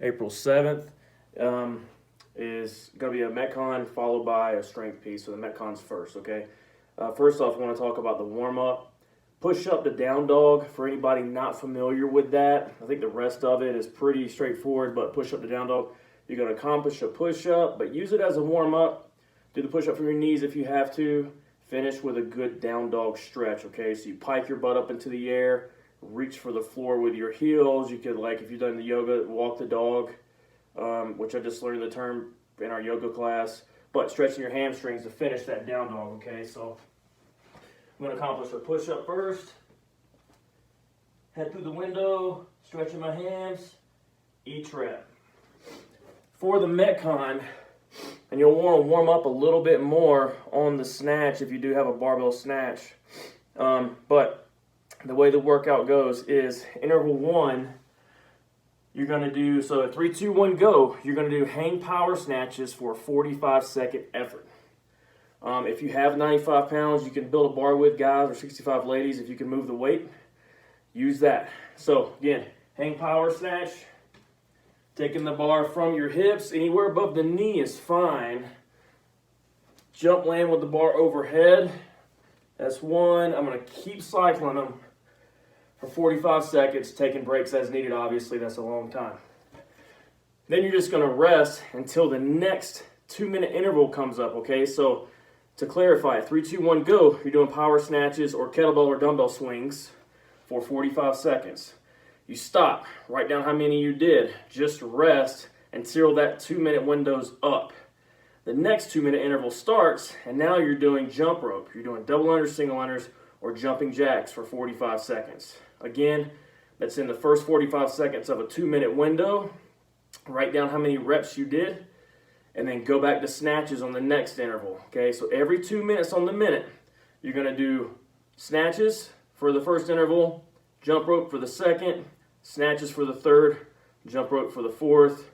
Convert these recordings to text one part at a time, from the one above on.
April 7th, is going to be a Metcon followed by a strength piece. So the Metcon's first, okay? First off, I want to talk about the warm-up. Push up to down dog for anybody not familiar with that. I think the rest of it is pretty straightforward, but push up to down dog, you're going to accomplish a push up, but use it as a warm-up. Do the push up from your knees if you have to. Finish with a good down dog stretch, okay? So you pike your butt up into the air, reach for the floor with your heels. You could, like if you've done the yoga, walk the dog, which I just learned the term in our yoga class, but stretching your hamstrings to finish that down dog, okay? So I'm going to accomplish a push-up first. Head through the window, stretching my hams, each rep. For the Metcon, and you'll want to warm up a little bit more on the snatch if you do have a barbell snatch. But the way the workout goes is interval 1, you're going to do, so at 3, 2, 1, go, you're going to do hang power snatches for a 45-second effort. If you have 95 pounds, you can build a bar with, guys, or 65 ladies. If you can move the weight, use that. So again, hang power snatch, taking the bar from your hips, anywhere above the knee is fine. Jump land with the bar overhead. That's 1. I'm going to keep cycling them for 45 seconds, taking breaks as needed. Obviously, that's a long time. Then you're just going to rest until the next 2-minute interval comes up, okay? So to clarify, 3, 2, 1, go. You're doing power snatches or kettlebell or dumbbell swings for 45 seconds. You stop, write down how many you did, just rest until that 2-minute window's up. The next 2-minute interval starts, and now you're doing jump rope. You're doing double unders, single unders, or jumping jacks for 45 seconds. Again, that's in the first 45 seconds of a 2-minute window. Write down how many reps you did, and then go back to snatches on the next interval. Okay, so every 2 minutes on the minute, you're going to do snatches for the first interval, jump rope for the second, snatches for the third, jump rope for the fourth,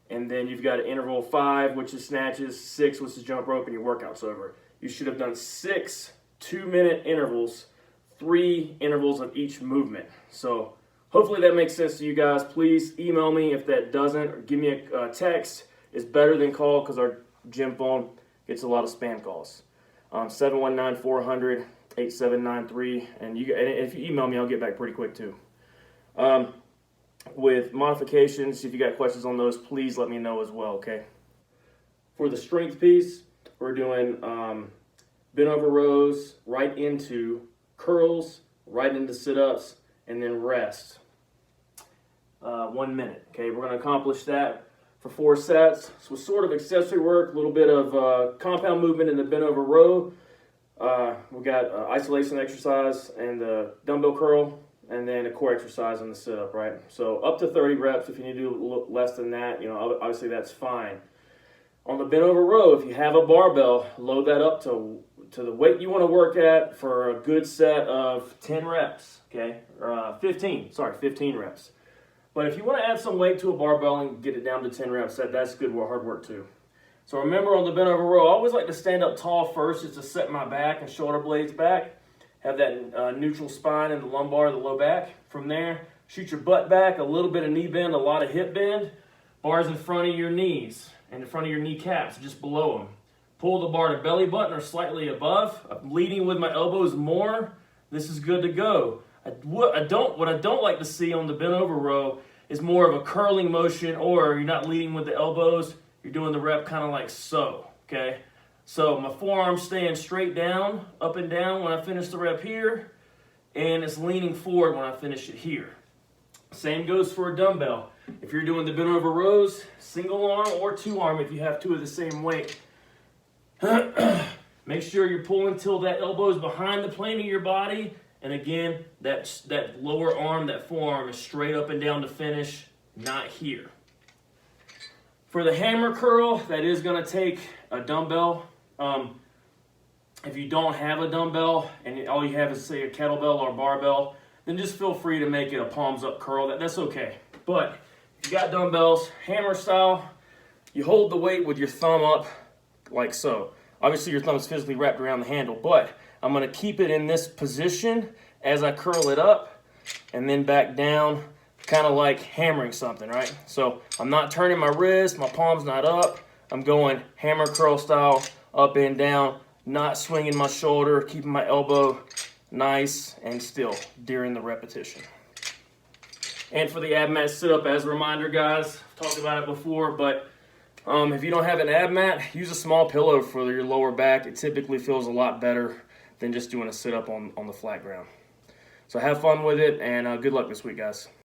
and then you've got interval 5, which is snatches, 6, which is jump rope, and your workout's over. You should have done 6 2-minute intervals, 3 intervals of each movement. So hopefully that makes sense to you guys. Please email me if that doesn't, or give me a text. It's better than call because our gym phone gets a lot of spam calls. 719-400-8793, and if you email me, I'll get back pretty quick too. With modifications, if you got questions on those, please let me know as well, okay? For the strength piece, we're doing bent over rows, right into curls, right into sit-ups, and then rest. 1 minute, okay? We're going to accomplish that for 4 sets. So sort of accessory work, a little bit of compound movement in the bent over row. We got isolation exercise and the dumbbell curl, and then a core exercise on the sit-up, right? So up to 30 reps. If you need to do less than that, obviously that's fine. On the bent over row, if you have a barbell, load that up to the weight you want to work at for a good set of 10 reps, okay? Or 15 reps. But if you want to add some weight to a barbell and get it down to 10 reps, that's good hard work too. So remember, on the bent over row, I always like to stand up tall first just to set my back and shoulder blades back. Have that neutral spine in the lumbar, the low back. From there, shoot your butt back, a little bit of knee bend, a lot of hip bend. Bars in front of your knees and in front of your kneecaps, just below them. Pull the bar to belly button or slightly above. I'm leading with my elbows more. This is good to go. What I don't like to see on the bent over row is more of a curling motion, or you're not leading with the elbows. You're doing the rep kind of like so, okay? So my forearm's staying straight down, up and down when I finish the rep here, and it's leaning forward when I finish it here. Same goes for a dumbbell. If you're doing the bent over rows, single arm or 2 arm if you have 2 of the same weight. Make sure you're pulling till that elbow is behind the plane of your body. And again, that lower arm, that forearm is straight up and down to finish, not here. For the hammer curl, that is going to take a dumbbell. If you don't have a dumbbell and all you have is, say, a kettlebell or a barbell, then just feel free to make it a palms up curl. That's okay. But if you got dumbbells, hammer style, you hold the weight with your thumb up like so. Obviously your thumb is physically wrapped around the handle, but I'm going to keep it in this position as I curl it up and then back down kind of like hammering something, right? So I'm not turning my wrist, my palm's not up. I'm going hammer curl style, up and down, not swinging my shoulder, keeping my elbow nice and still during the repetition. And for the ab mat sit-up, as a reminder, guys, I've talked about it before, but if you don't have an ab mat, use a small pillow for your lower back. It typically feels a lot better than just doing a sit-up on the flat ground. So have fun with it, and good luck this week, guys.